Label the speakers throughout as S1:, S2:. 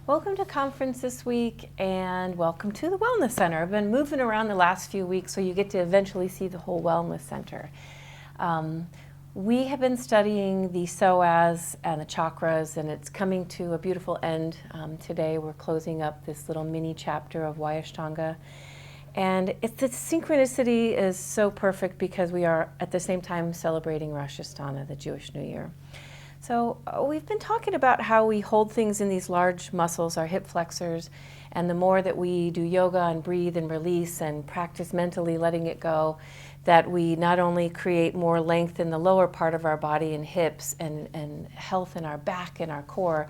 S1: Welcome to conference this week and welcome to the Wellness Center. I've been moving around the last few weeks so you get to eventually see the whole Wellness Center. We have been studying the Psoas and the Chakras, and it's coming to a beautiful end. Today we're closing up this little mini chapter of Ashtanga. And the synchronicity is so perfect because we are at the same time celebrating Rosh Hashanah, the Jewish New Year. So we've been talking about how we hold things in these large muscles, our hip flexors, and the more that we do yoga and breathe and release and practice mentally letting it go, that we not only create more length in the lower part of our body and hips and health in our back and our core,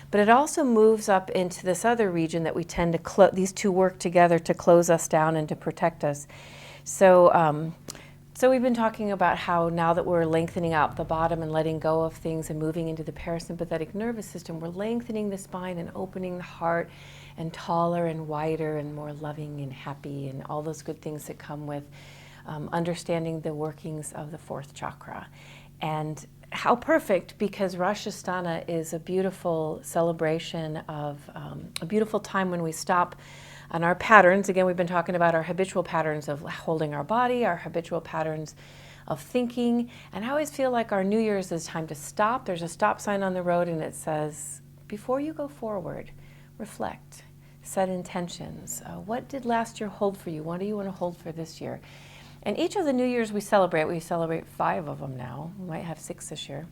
S1: but it also moves up into this other region that we tend to these two work together to close us down and to protect us. So we've been talking about how now that we're lengthening out the bottom and letting go of things and moving into the parasympathetic nervous system, we're lengthening the spine and opening the heart and taller and wider and more loving and happy and all those good things that come with understanding the workings of the fourth chakra. And how perfect, because Rosh Hashanah is a beautiful celebration of a beautiful time when we stop on our patterns. Again, we've been talking about our habitual patterns of holding our body, our habitual patterns of thinking, and I always feel like our New Year's is time to stop. There's a stop sign on the road and it says, before you go forward, reflect, set intentions. What did last year hold for you? What do you want to hold for this year? And each of the New Year's we celebrate 5 of them now, we might have 6 this year,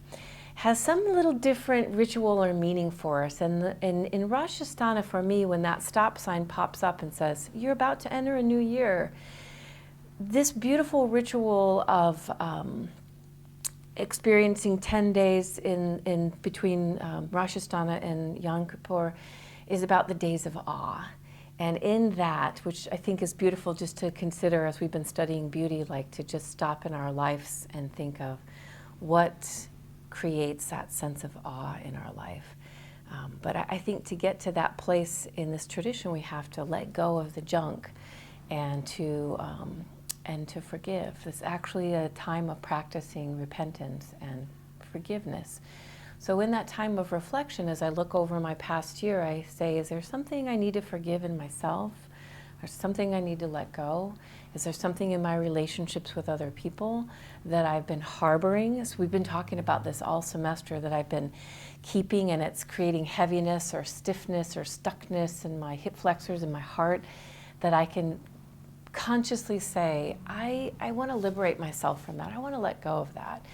S1: has some little different ritual or meaning for us. And in Rosh Hashanah, for me, when that stop sign pops up and says, you're about to enter a new year, this beautiful ritual of experiencing 10 days in between Rosh Hashanah and Yom Kippur is about the days of awe. And in that, which I think is beautiful just to consider as we've been studying beauty, like to just stop in our lives and think of what creates that sense of awe in our life. But I think to get to that place in this tradition, we have to let go of the junk and to forgive. It's actually a time of practicing repentance and forgiveness. So in that time of reflection, as I look over my past year, I say, is there something I need to forgive in myself? Or something I need to let go? Is there something in my relationships with other people that I've been harboring? So we've been talking about this all semester, that I've been keeping, and it's creating heaviness or stiffness or stuckness in my hip flexors and my heart, that I can consciously say, I want to liberate myself from that. I want to let go of that.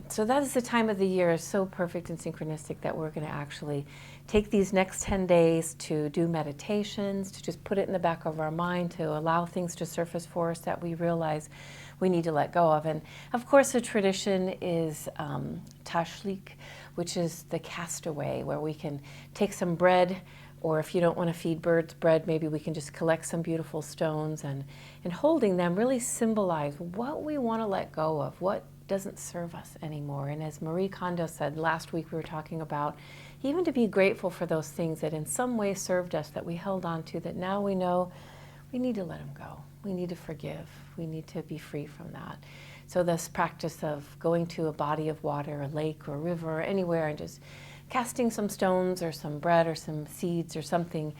S1: So that is the time of the year, is so perfect and synchronistic that we're going to actually take these next 10 days to do meditations, to just put it in the back of our mind, to allow things to surface for us that we realize we need to let go of. And of course the tradition is tashlik, which is the castaway, where we can take some bread, or if you don't want to feed birds bread, maybe we can just collect some beautiful stones and holding them really symbolize what we want to let go of, what doesn't serve us anymore. And as Marie Kondo said last week, we were talking about even to be grateful for those things that in some way served us, that we held on to, that now we know we need to let them go. We need to forgive. We need to be free from that. So this practice of going to a body of water, a lake or a river or anywhere, and just casting some stones or some bread or some seeds or something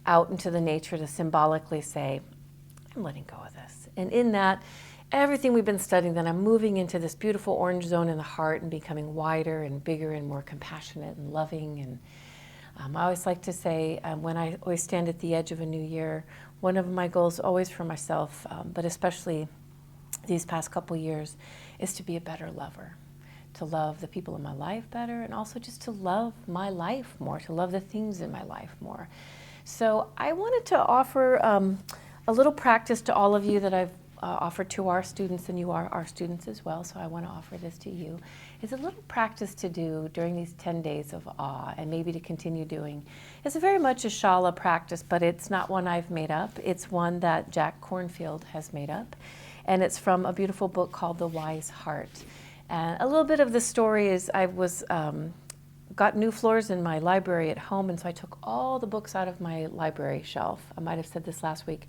S1: out into the nature to symbolically say, I'm letting go of this. And in that, everything we've been studying, then I'm moving into this beautiful orange zone in the heart and becoming wider and bigger and more compassionate and loving. And I always like to say, when I always stand at the edge of a new year, one of my goals always for myself, but especially these past couple years, is to be a better lover, to love the people in my life better, and also just to love my life more, to love the things in my life more. So I wanted to offer a little practice to all of you that I've offered to our students, and you are our students as well, so I want to offer this to you. It's a little practice to do during these 10 days of awe, and maybe to continue doing. It's very much a Shala practice, but it's not one I've made up. It's one that Jack Kornfield has made up, and it's from a beautiful book called The Wise Heart. And a little bit of the story is I got new floors in my library at home, and so I took all the books out of my library shelf. I might have said this last week.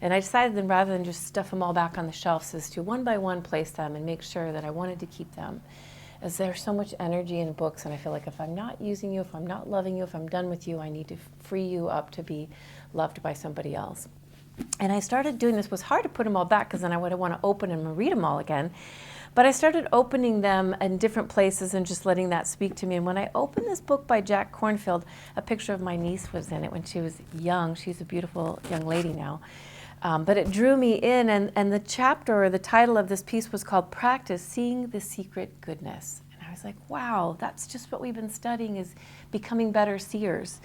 S1: And I decided then, rather than just stuff them all back on the shelves, is to one by one place them and make sure that I wanted to keep them As there's so much energy in books, and I feel like if I'm not using you, if I'm not loving you, if I'm done with you, I need to free you up to be loved by somebody else. And I started doing this. It was hard to put them all back because then I would want to open them and read them all again. But I started opening them in different places and just letting that speak to me. And when I opened this book by Jack Kornfield, a picture of my niece was in it when she was young. She's a beautiful young lady now. But it drew me in, and the chapter or the title of this piece was called Practice Seeing the Secret Goodness. And I was like, wow, that's just what we've been studying, is becoming better seers.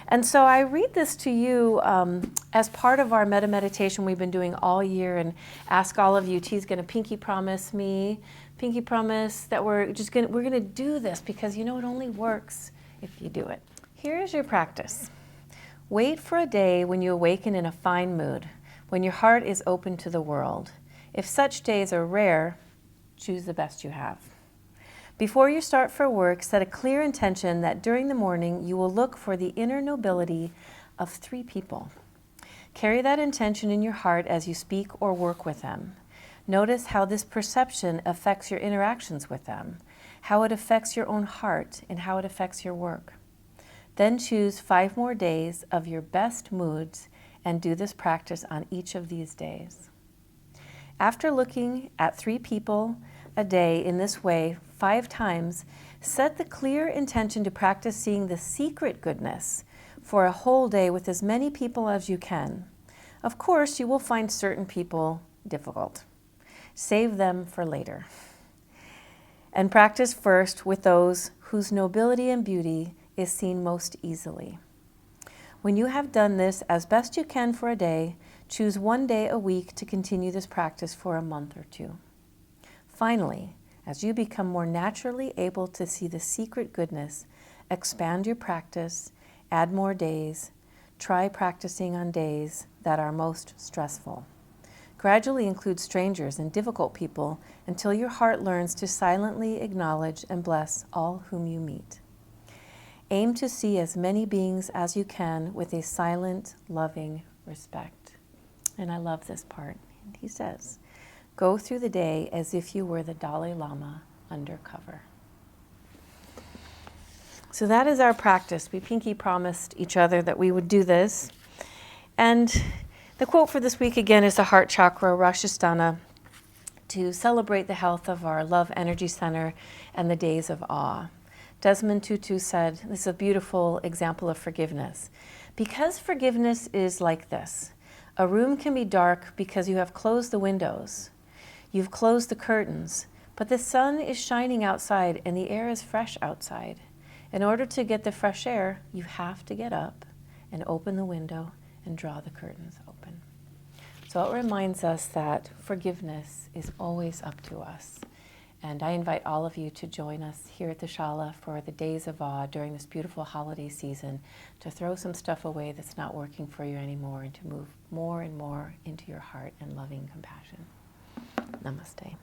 S1: And so I read this to you as part of our metta meditation we've been doing all year, and ask all of you, T's going to pinky promise that we're going to do this, because you know it only works if you do it. Here is your practice. Wait for a day when you awaken in a fine mood, when your heart is open to the world. If such days are rare, choose the best you have. Before you start for work, set a clear intention that during the morning you will look for the inner nobility of 3 people. Carry that intention in your heart as you speak or work with them. Notice how this perception affects your interactions with them, how it affects your own heart, and how it affects your work. Then choose 5 more days of your best moods and do this practice on each of these days. After looking at 3 people a day in this way 5 times, set the clear intention to practice seeing the secret goodness for a whole day with as many people as you can. Of course, you will find certain people difficult. Save them for later. And practice first with those whose nobility and beauty is seen most easily. When you have done this as best you can for a day, choose 1 day a week to continue this practice for a month or 2. Finally, as you become more naturally able to see the secret goodness, expand your practice, add more days, try practicing on days that are most stressful. Gradually include strangers and difficult people until your heart learns to silently acknowledge and bless all whom you meet. Aim to see as many beings as you can with a silent, loving respect. And I love this part. And he says, go through the day as if you were the Dalai Lama undercover. So that is our practice. We pinky promised each other that we would do this. And the quote for this week again is the heart chakra, Rosh Hashanah, to celebrate the health of our love energy center and the days of awe. Desmond Tutu said, this is a beautiful example of forgiveness. Because forgiveness is like this. A room can be dark because you have closed the windows. You've closed the curtains, but the sun is shining outside and the air is fresh outside. In order to get the fresh air, you have to get up and open the window and draw the curtains open. So it reminds us that forgiveness is always up to us. And I invite all of you to join us here at the Shala for the Days of Awe during this beautiful holiday season, to throw some stuff away that's not working for you anymore and to move more and more into your heart and loving compassion. Namaste.